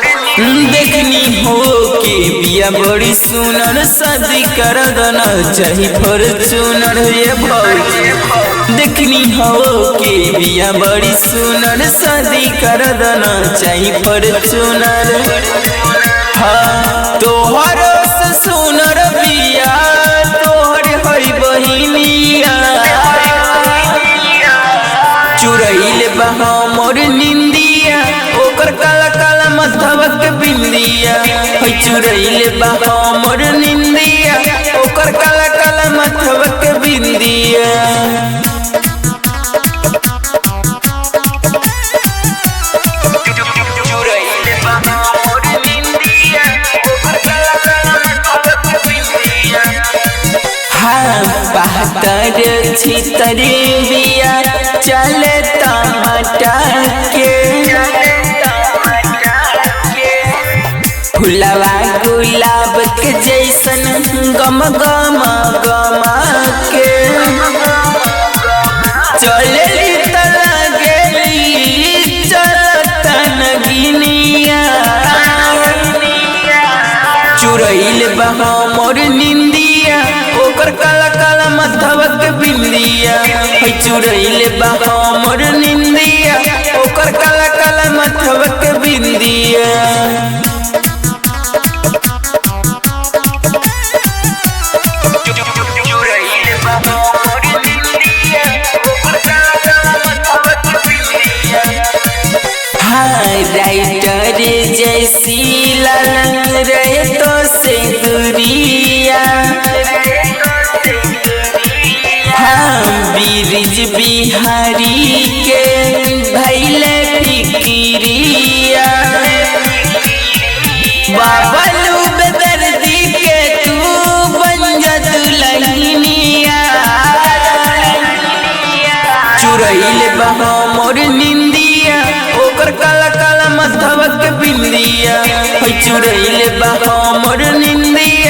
देखनी हो के बिया बड़ी सुनर शादी कर देना चाही फॉर्च्यूनर ये भौजी। देखनी हो के बिया बड़ी सुनर शादी कर देना चाही फॉर्च्यूनर। हाँ तोहर से सुनर बिया तोहर हई बहिनिया चुरैल बहा मोर निंदिया ओकर काला काला मथवा के बिंदिया हई चुरैल बहा मोर निंदिया ओकर काला काला मथवा के बिंदिया। बहतर छितरे बिया चले टमाटा के फुलवा गुलाब के जैसन गम गम गमा के चले चुरैल बहा मोर निंदिया ओकर काला काला मथवा के बिंदिया हई चुरैल बहा मोर निंदिया ओकर काला काला मथवा के बिंदिया। राइटर जैसी लाल रहे तो से गुरिया हाँ बीरिज बिहारी के भैले फिक्रिया बाबलू बेदर्दी के तू बन जा दुल्हनिया चुरैल बहा मोर निंदिया ओकर काला काला मथवा के बिंदिया हई चुरैल बहा मोर निंदिया